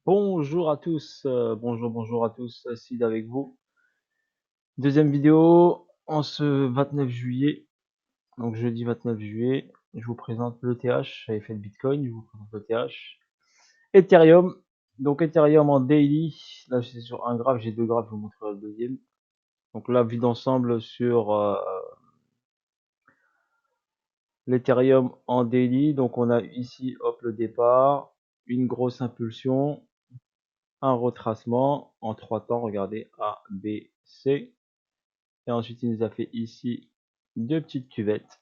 Bonjour à tous, bonjour à tous, Sid avec vous. Deuxième vidéo en ce 29 juillet, donc jeudi 29 juillet, je vous présente l'ETH, j'avais fait le Bitcoin, je vous présente l'ETH. Ethereum, donc Ethereum en daily, là c'est sur un graphe, j'ai deux graphes, je vous montrerai le deuxième. Donc là, vue d'ensemble sur l'Ethereum en daily, donc on a ici, hop, le départ, une grosse impulsion, un retracement en trois temps, regardez, A, B, C. Et ensuite, il nous a fait ici deux petites cuvettes.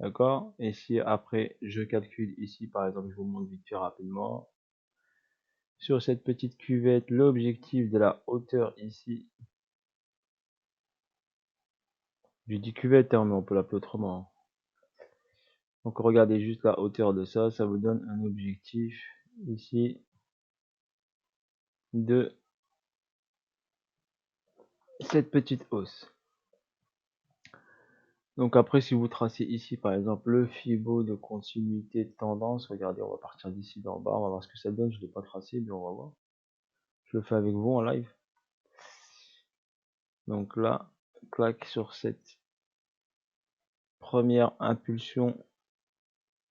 D'accord. Et si après, je calcule ici, par exemple, je vous montre vite fait rapidement. Sur cette petite cuvette, l'objectif de la hauteur ici. Je dis cuvette, hein, mais on peut l'appeler autrement. Donc regardez juste la hauteur de ça, ça vous donne un objectif ici de cette petite hausse. Donc après, si vous tracez ici, par exemple, le Fibo de continuité de tendance, regardez, on va partir d'ici d'en bas, on va voir ce que ça donne. Je ne l'ai pas tracé, mais on va voir. Je le fais avec vous en live. Donc là, claque sur cette première impulsion,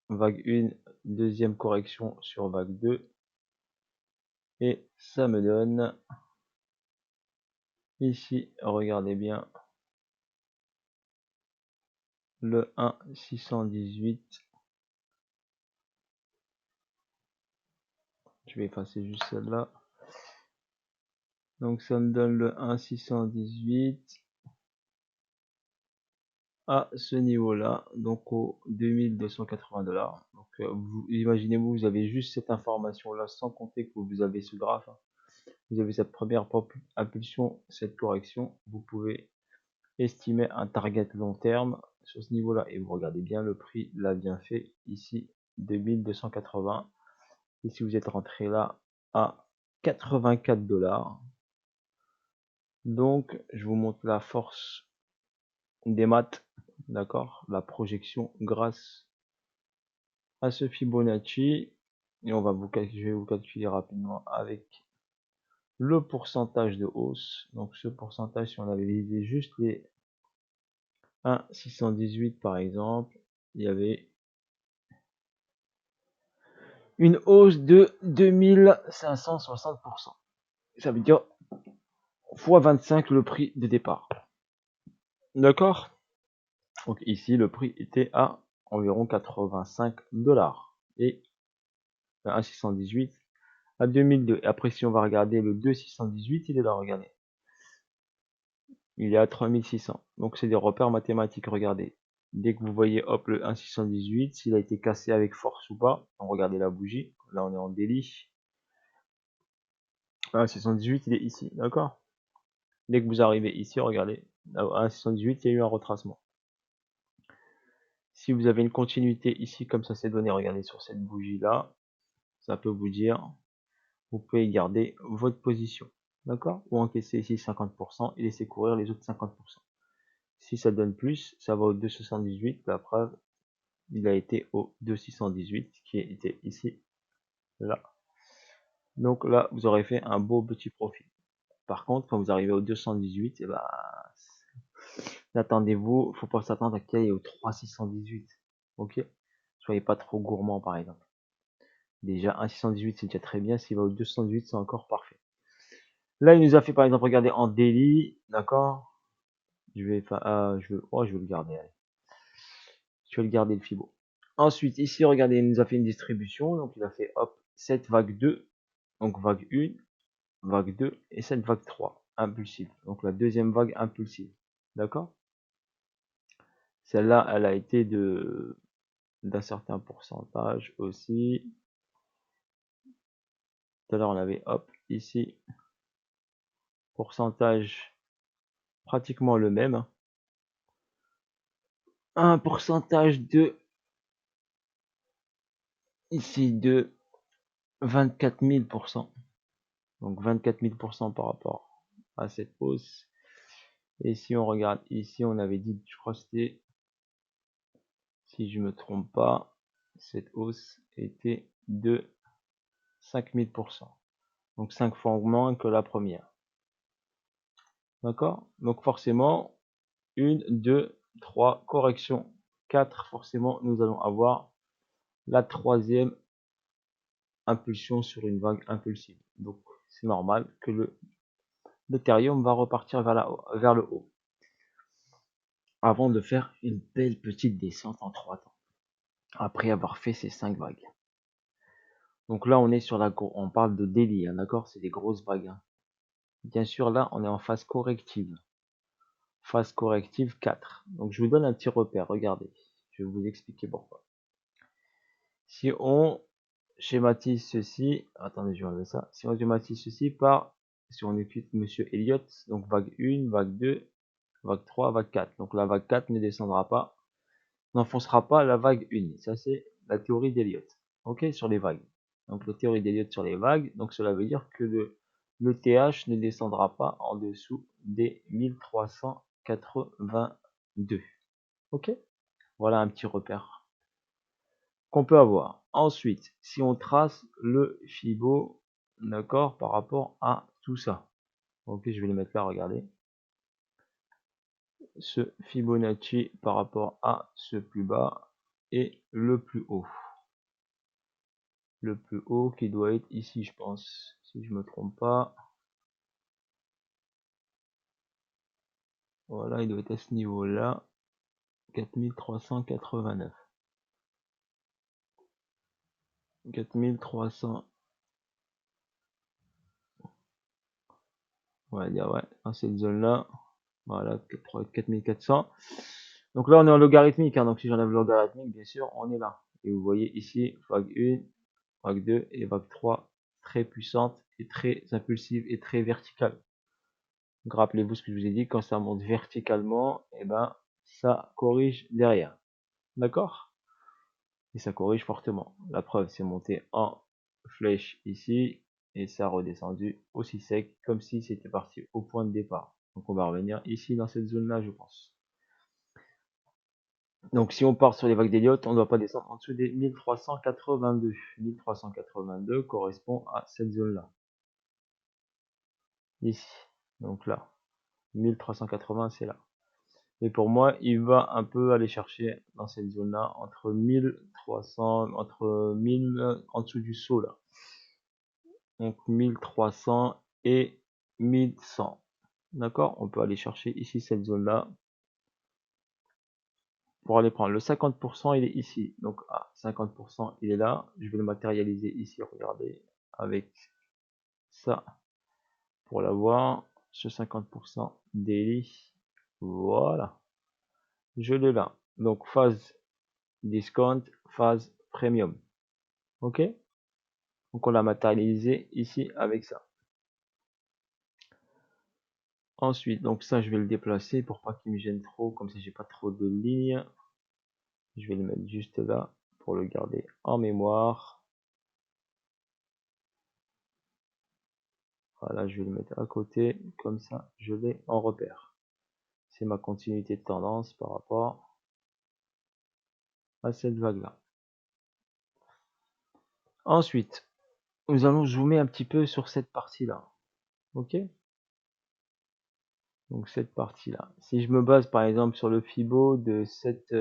vague 1, deuxième correction sur vague 2. Et ça me donne ici, regardez bien, le 1,618. Je vais effacer juste celle-là. Donc ça me donne le 1,618 à ce niveau-là, donc au 2280 $. Donc vous imaginez-vous, vous avez juste cette information-là, sans compter que vous avez ce graphe. Vous avez cette première impulsion, cette correction. Vous pouvez estimer un target long terme sur ce niveau-là. Et vous regardez bien, le prix l'a bien fait ici, 2280. Ici, vous êtes rentré là à 84 $. Donc, je vous montre la force des maths, d'accord, la projection grâce à ce Fibonacci. Et on va je vais vous calculer rapidement avec le pourcentage de hausse. Donc, ce pourcentage, si on avait visé juste les 1,618 par exemple, il y avait une hausse de 2560%. Ça veut dire fois 25 le prix de départ. D'accord. Donc ici, le prix était à environ 85 $. Et 1,618 à 2002. Et après, si on va regarder le 2,618, il est là, regardez. Il est à 3600. Donc c'est des repères mathématiques, regardez. Dès que vous voyez, hop, le 1,618, s'il a été cassé avec force ou pas, regardez la bougie. Là, on est en délit. 1,618, il est ici, d'accord. Dès que vous arrivez ici, regardez, à 1,618, il y a eu un retracement. Si vous avez une continuité ici, comme ça c'est donné, regardez sur cette bougie-là, ça peut vous dire, vous pouvez garder votre position, d'accord. Ou encaisser ici 50% et laisser courir les autres 50%. Si ça donne plus, ça va au 2,78, la preuve, il a été au 2,618, qui était ici, là. Donc là, vous aurez fait un beau petit profit. Par contre, quand vous arrivez au 218, et bah, attendez-vous, faut pas s'attendre à qu'il y ait au 3,618. Ok? Soyez pas trop gourmand par exemple. Déjà 1,618 c'est déjà très bien, s'il va au 218 c'est encore parfait. Là il nous a fait par exemple, regardez en daily, d'accord? Je vais le garder, allez. Je vais le garder le Fibo. Ensuite ici regardez, il nous a fait une distribution, donc il a fait hop, cette vague 2, donc vague 1, vague 2 et cette vague 3, impulsive. Donc la deuxième vague impulsive. D'accord? Celle-là, elle a été d'un certain pourcentage aussi. Tout à l'heure, on avait, hop, ici, pourcentage pratiquement le même. Un pourcentage de, ici, de 24 000%. Donc 24 000% par rapport à cette hausse. Et si on regarde ici, on avait dit, je crois que c'était, si je me trompe pas, cette hausse était de 5000%. Donc 5 fois moins que la première. D'accord? Donc forcément, 1, 2, 3, correction 4, forcément, nous allons avoir la troisième impulsion sur une vague impulsive. Donc c'est normal que l'Ethereum va repartir vers le haut avant de faire une belle petite descente en 3 temps après avoir fait ces 5 vagues. Donc là on est sur on parle de daily, hein, d'accord, c'est des grosses vagues, hein. Bien sûr là on est en phase corrective 4. Donc je vous donne un petit repère, regardez, je vais vous expliquer pourquoi. Si on schématise ceci, attendez, je vais enlever ça. Si on schématise ceci par, si on écoute Monsieur Elliott, donc vague 1, vague 2, vague 3, vague 4. Donc la vague 4 ne descendra pas, n'enfoncera pas la vague 1. Ça, c'est la théorie d'Elliott. Ok, sur les vagues. Donc la théorie d'Elliott sur les vagues, donc cela veut dire que le TH ne descendra pas en dessous des 1382. Ok, voilà un petit repère qu'on peut avoir. Ensuite, si on trace le Fibo, d'accord, par rapport à tout ça. Ok, je vais le mettre là, regardez. Ce Fibonacci par rapport à ce plus bas et le plus haut. Le plus haut qui doit être ici, je pense, si je me trompe pas. Voilà, il doit être à ce niveau-là. 4389. 4300. On va dire, ouais, dans cette zone-là. Voilà, 4400. Donc là, on est en logarithmique, hein, donc si j'enlève le logarithmique, bien sûr, on est là. Et vous voyez ici, vague 1, vague 2 et vague 3, très puissante et très impulsive et très verticale. Donc rappelez-vous ce que je vous ai dit, quand ça monte verticalement, et ben ça corrige derrière. D'accord? Et ça corrige fortement. La preuve, c'est monté en flèche ici, et ça a redescendu aussi sec, comme si c'était parti au point de départ. Donc on va revenir ici dans cette zone-là, je pense. Donc si on part sur les vagues d'Elliott, on ne doit pas descendre en dessous des 1382. 1382 correspond à cette zone-là. Ici. Donc là. 1380, c'est là. Et pour moi, il va un peu aller chercher dans cette zone-là, entre 1300, entre 1000, en dessous du saut là. Donc 1300 et 1100. D'accord? On peut aller chercher ici cette zone-là pour aller prendre le 50%, il est ici. Donc 50%, il est là. Je vais le matérialiser ici, regardez, avec ça pour l'avoir. Ce 50% daily. Voilà. Je l'ai là. Donc phase discount, phase premium. Ok? Donc on l'a matérialisé ici avec ça. Ensuite, donc ça je vais le déplacer pour pas qu'il me gêne trop, comme ça j'ai pas trop de lignes. Je vais le mettre juste là pour le garder en mémoire. Voilà, je vais le mettre à côté, comme ça je l'ai en repère. C'est ma continuité de tendance par rapport à cette vague là. Ensuite, nous allons zoomer un petit peu sur cette partie là. Ok? Donc cette partie là. Si je me base par exemple sur le Fibo de cette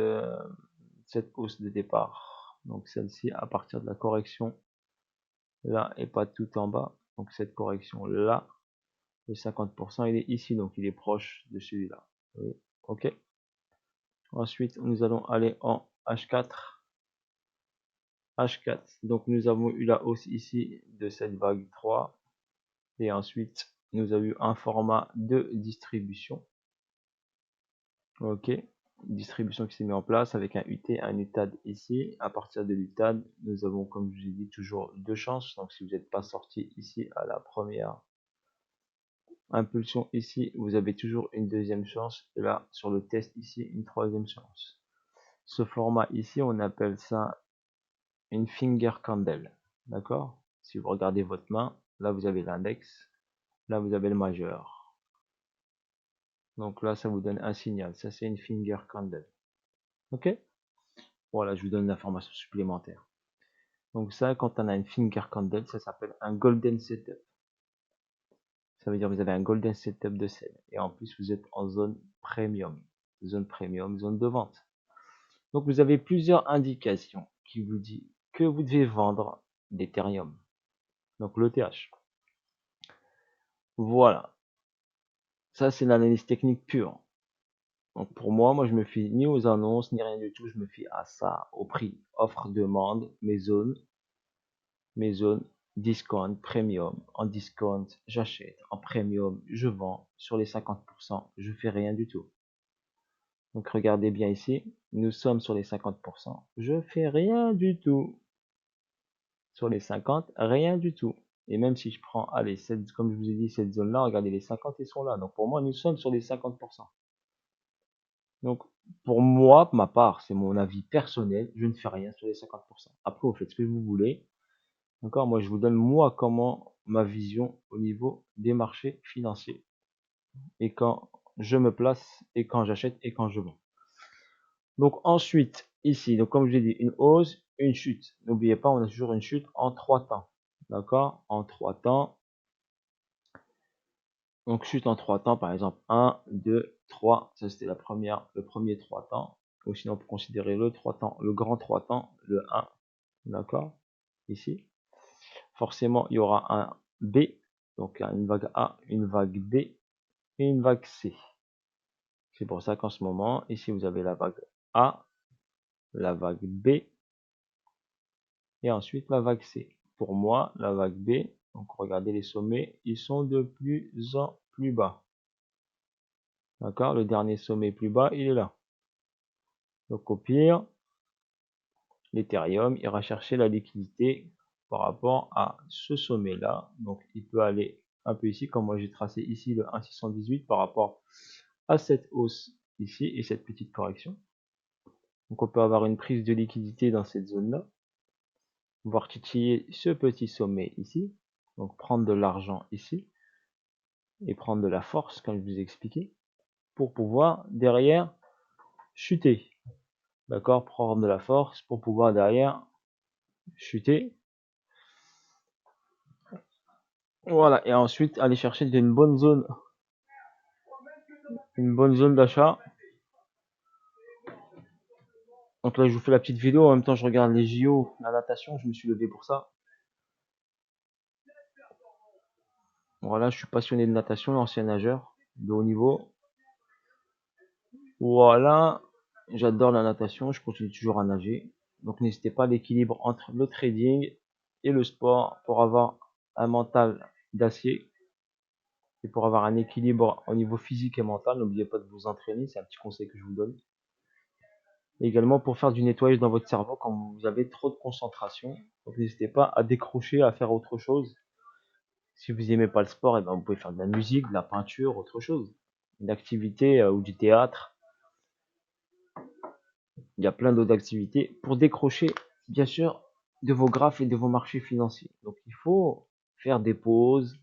hausse de départ, donc celle-ci à partir de la correction là et pas tout en bas, donc cette correction là, le 50% il est ici, donc il est proche de celui-là. Oui. Ok. Ensuite nous allons aller en H4. H4, donc nous avons eu la hausse ici de cette vague 3 et ensuite nous avons eu un format de distribution. Ok, distribution qui s'est mis en place avec un UT, un UTAD ici. À partir de l'UTAD, nous avons, comme je vous ai dit, toujours deux chances. Donc si vous n'êtes pas sorti ici à la première impulsion ici, vous avez toujours une deuxième chance. Et là, sur le test ici, une troisième chance. Ce format ici, on appelle ça une finger candle. D'accord? Si vous regardez votre main, là vous avez l'index, là vous avez le majeur. Donc là, ça vous donne un signal. Ça, c'est une finger candle. Ok? Voilà, je vous donne l'information supplémentaire. Donc ça, quand on a une finger candle, ça s'appelle un golden setup. Ça veut dire que vous avez un golden setup de sell. Et en plus, vous êtes en zone premium. Zone premium, zone de vente. Donc vous avez plusieurs indications qui vous disent que vous devez vendre l'Ethereum. Donc l'ETH. Voilà. Ça, c'est l'analyse technique pure. Donc pour moi, je me fie ni aux annonces, ni rien du tout. Je me fie à ça, au prix, offre, demande, mes zones, discount, premium. En discount, j'achète. En premium, je vends. Sur les 50%, je fais rien du tout. Donc regardez bien ici, nous sommes sur les 50%. Je fais rien du tout. Sur les 50, rien du tout. Et même si je prends, allez, comme je vous ai dit, cette zone-là, regardez, les 50, ils sont là. Donc pour moi, nous sommes sur les 50%. Donc pour moi, ma part, c'est mon avis personnel, je ne fais rien sur les 50%. Après, vous faites ce que vous voulez. D'accord? Moi, je vous donne, moi, comment ma vision au niveau des marchés financiers. Et quand je me place, et quand j'achète, et quand je vends. Donc ensuite, ici, donc comme je l'ai dit, une hausse, une chute. N'oubliez pas, on a toujours une chute en 3 temps. D'accord? En 3 temps. Donc chute en 3 temps, par exemple 1, 2, 3. Ça c'était le premier 3 temps. Ou sinon on peut considérer le 3 temps, le grand 3 temps, le 1. D'accord? Ici. Forcément, il y aura un B. Donc une vague A, une vague B et une vague C. C'est pour ça qu'en ce moment, ici vous avez la vague A, la vague B et ensuite la vague C. Pour moi, la vague B, donc regardez les sommets, ils sont de plus en plus bas. D'accord? Le dernier sommet plus bas, il est là. Donc au pire, l'Ethereum ira chercher la liquidité par rapport à ce sommet-là. Donc il peut aller un peu ici, comme moi j'ai tracé ici le 1,618 par rapport à cette hausse ici et cette petite correction. Donc on peut avoir une prise de liquidité dans cette zone-là, voir titiller ce petit sommet ici, donc prendre de l'argent ici, et prendre de la force, comme je vous ai expliqué, pour pouvoir derrière chuter. D'accord? Prendre de la force pour pouvoir derrière chuter. Voilà, et ensuite aller chercher une bonne zone d'achat. Donc là je vous fais la petite vidéo, en même temps je regarde les JO, la natation, je me suis levé pour ça. Voilà, je suis passionné de natation, ancien nageur de haut niveau. Voilà, j'adore la natation, je continue toujours à nager. Donc n'hésitez pas à l'équilibre entre le trading et le sport pour avoir un mental d'acier et pour avoir un équilibre au niveau physique et mental. N'oubliez pas de vous entraîner, c'est un petit conseil que je vous donne. Et également pour faire du nettoyage dans votre cerveau quand vous avez trop de concentration. Donc n'hésitez pas à décrocher, à faire autre chose. Si vous n'aimez pas le sport, et ben vous pouvez faire de la musique, de la peinture, autre chose. Une activité ou du théâtre. Il y a plein d'autres activités pour décrocher, bien sûr, de vos graphes et de vos marchés financiers. Donc il faut faire des pauses,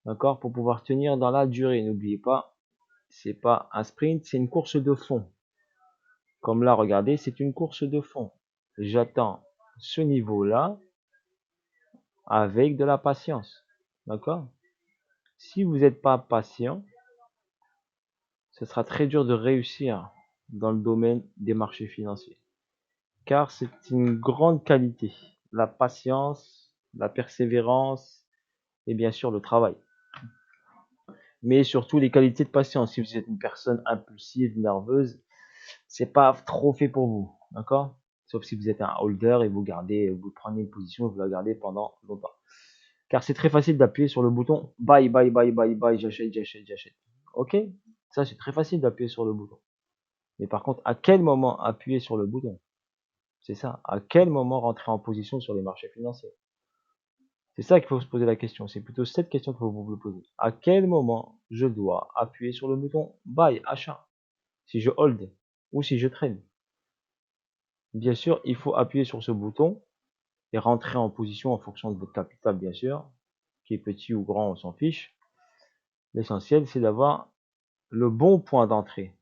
d'accord, pour pouvoir tenir dans la durée. N'oubliez pas, c'est pas un sprint, c'est une course de fond. Comme là, regardez, c'est une course de fond. J'attends ce niveau-là avec de la patience. D'accord? Si vous n'êtes pas patient, ce sera très dur de réussir dans le domaine des marchés financiers. Car c'est une grande qualité. La patience, la persévérance et bien sûr le travail. Mais surtout les qualités de patience. Si vous êtes une personne impulsive, nerveuse, c'est pas trop fait pour vous. D'accord? Sauf si vous êtes un holder et vous prenez une position et vous la gardez pendant longtemps. Car c'est très facile d'appuyer sur le bouton buy, buy, buy, buy, buy, j'achète, j'achète, j'achète. Ok? Ça, c'est très facile d'appuyer sur le bouton. Mais par contre, à quel moment appuyer sur le bouton? C'est ça. À quel moment rentrer en position sur les marchés financiers? C'est ça qu'il faut se poser la question. C'est plutôt cette question qu'il faut vous poser. À quel moment je dois appuyer sur le bouton buy, achat? Si je hold ou si je traîne? Bien sûr, il faut appuyer sur ce bouton et rentrer en position en fonction de votre capital, bien sûr, qui est petit ou grand, on s'en fiche. L'essentiel, c'est d'avoir le bon point d'entrée.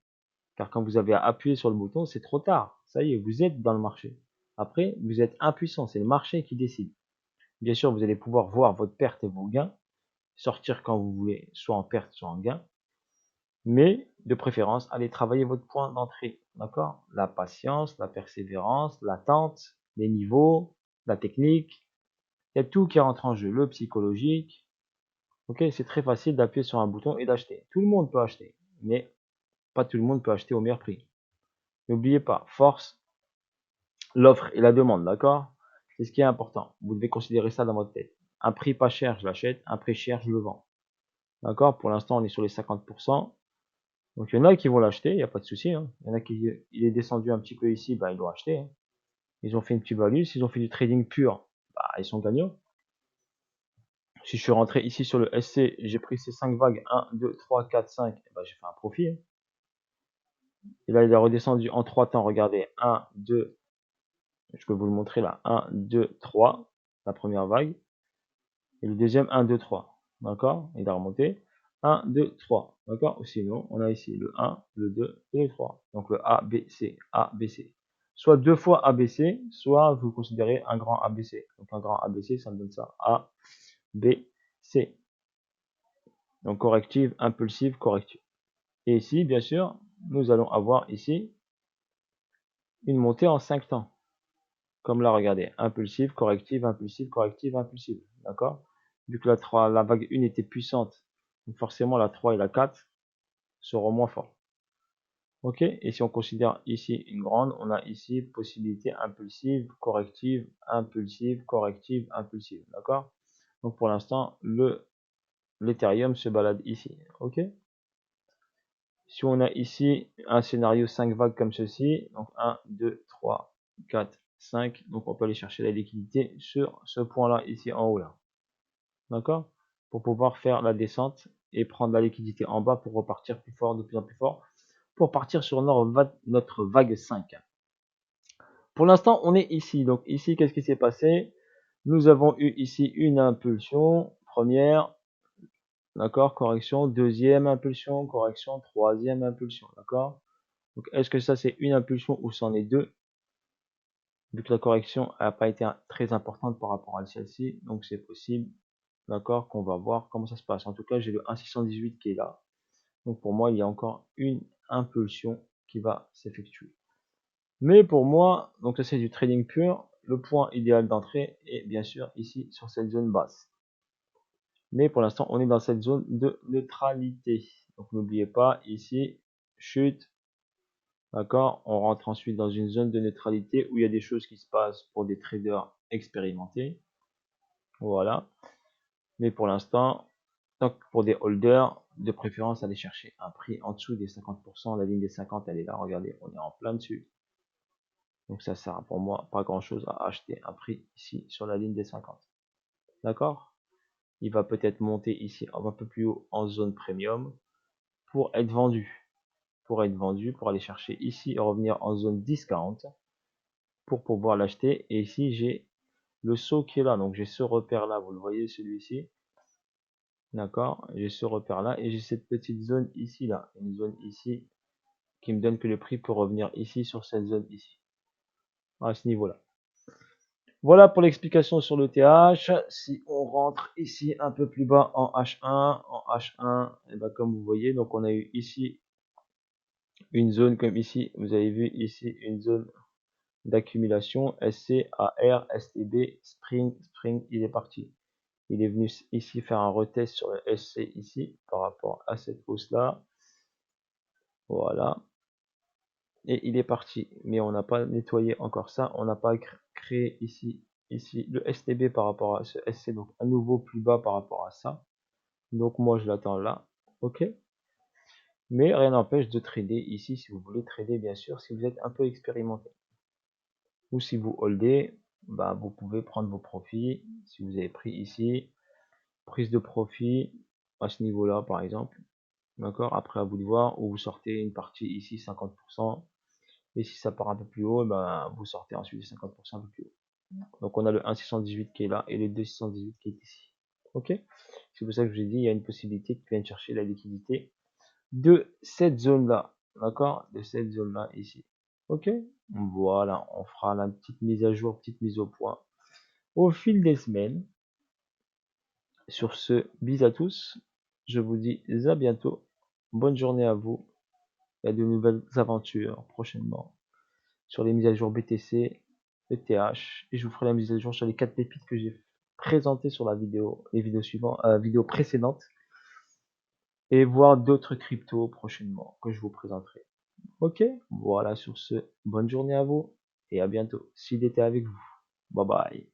Car quand vous avez appuyé sur le bouton, c'est trop tard. Ça y est, vous êtes dans le marché. Après, vous êtes impuissant, c'est le marché qui décide. Bien sûr, vous allez pouvoir voir votre perte et vos gains, sortir quand vous voulez, soit en perte, soit en gain. Mais de préférence, allez travailler votre point d'entrée, d'accord? La patience, la persévérance, l'attente, les niveaux, la technique. Il y a tout qui rentre en jeu, le psychologique. Ok, c'est très facile d'appuyer sur un bouton et d'acheter. Tout le monde peut acheter, mais pas tout le monde peut acheter au meilleur prix. N'oubliez pas, force, l'offre et la demande, d'accord? C'est ce qui est important. Vous devez considérer ça dans votre tête. Un prix pas cher, je l'achète. Un prix cher, je le vends. D'accord? Pour l'instant, on est sur les 50%. Donc, il y en a qui vont l'acheter, il n'y a pas de souci. Hein. Il y en a qui, il est descendu un petit peu ici, bah, ils l'ont acheté. Hein. Ils ont fait une petite value. S'ils ont fait du trading pur, bah, ils sont gagnants. Si je suis rentré ici sur le SC, j'ai pris ces 5 vagues, 1, 2, 3, 4, 5, bah, j'ai fait un profit. Hein. Et là, il a redescendu en 3 temps. Regardez, 1, 2, je peux vous le montrer là. 1, 2, 3, la première vague. Et le deuxième, 1, 2, 3. D'accord? Il a remonté. 1, 2, 3. D'accord? Ou sinon, on a ici le 1, le 2 et le 3. Donc le A, B, C, A, B, C. Soit deux fois ABC, soit vous considérez un grand ABC. Donc un grand ABC, ça me donne ça. A, B, C. Donc corrective, impulsive, corrective. Et ici, bien sûr, nous allons avoir ici une montée en 5 temps. Comme là, regardez, impulsive, corrective, impulsive, corrective, impulsive. D'accord? Vu que la vague 1 était puissante, donc forcément la 3 et la 4 seront moins forts. Ok? Et si on considère ici une grande, on a ici possibilité impulsive, corrective, impulsive, corrective, impulsive. D'accord? Donc pour l'instant, l'Ethereum se balade ici. Ok? Si on a ici un scénario 5 vagues comme ceci, donc 1, 2, 3, 4, 5, donc on peut aller chercher la liquidité sur ce point-là, ici en haut là. D'accord? Pour pouvoir faire la descente et prendre la liquidité en bas pour repartir plus fort, de plus en plus fort, pour partir sur notre vague 5. Pour l'instant, on est ici. Donc ici, qu'est-ce qui s'est passé? Nous avons eu ici une impulsion, première, d'accord, correction, deuxième impulsion, correction, troisième impulsion, d'accord? Donc, est-ce que ça, c'est une impulsion ou c'en est deux? Vu que la correction n'a pas été très importante par rapport à celle-ci, donc c'est possible, d'accord, qu'on va voir comment ça se passe. En tout cas, j'ai le 1,618 qui est là. Donc, pour moi, il y a encore une impulsion qui va s'effectuer. Mais pour moi, donc ça, c'est du trading pur. Le point idéal d'entrée est bien sûr ici sur cette zone basse. Mais pour l'instant, on est dans cette zone de neutralité. Donc, n'oubliez pas, ici, chute. D'accord? On rentre ensuite dans une zone de neutralité où il y a des choses qui se passent pour des traders expérimentés. Voilà. Mais pour l'instant, donc pour des holders, de préférence, aller chercher un prix en dessous des 50%. La ligne des 50, elle est là. Regardez, on est en plein dessus. Donc ça sert pour moi pas grand chose à acheter un prix ici sur la ligne des 50. D'accord? Il va peut-être monter ici un peu plus haut en zone premium pour être vendu. Pour être vendu, pour aller chercher ici et revenir en zone discount pour pouvoir l'acheter. Et ici, j'ai le saut qui est là. Donc, j'ai ce repère là. Vous le voyez, celui-ci. D'accord? J'ai ce repère là. Et j'ai cette petite zone ici, là. Une zone ici qui me donne que le prix peut revenir ici sur cette zone ici. À ce niveau-là. Voilà pour l'explication sur le TH. Si on rentre ici un peu plus bas en H1, et ben comme vous voyez, donc on a eu ici une zone comme ici. Vous avez vu ici une zone d'accumulation SC, AR, STB, Spring, il est parti. Il est venu ici faire un retest sur le SC ici par rapport à cette hausse là. Voilà. Et il est parti. Mais on n'a pas nettoyé encore ça. On n'a pas créé ici le STB par rapport à ce SC. Donc à nouveau plus bas par rapport à ça. Donc moi je l'attends là. Ok. Mais rien n'empêche de trader ici si vous voulez trader bien sûr si vous êtes un peu expérimenté. Ou si vous holdez, bah, vous pouvez prendre vos profits. Si vous avez pris ici, prise de profit à ce niveau-là par exemple. D'accord? Après à vous de voir, ou vous sortez une partie ici 50%. Et si ça part un peu plus haut, ben, vous sortez ensuite les 50% un peu plus haut. Donc on a le 1,618 qui est là et le 2,618 qui est ici. Ok? C'est pour ça que je vous ai dit, il y a une possibilité qu'ils viennent chercher la liquidité de cette zone-là. D'accord? De cette zone-là ici. Ok? Voilà, on fera la petite mise à jour, petite mise au point au fil des semaines. Sur ce, bis à tous. Je vous dis à bientôt. Bonne journée à vous. Il y a de nouvelles aventures prochainement sur les mises à jour BTC, ETH, et je vous ferai la mise à jour sur les 4 pépites que j'ai présentées sur la vidéo, les vidéos suivantes, vidéo précédente, et voir d'autres cryptos prochainement que je vous présenterai. Ok, voilà sur ce, bonne journée à vous et à bientôt. S'il était avec vous. Bye bye.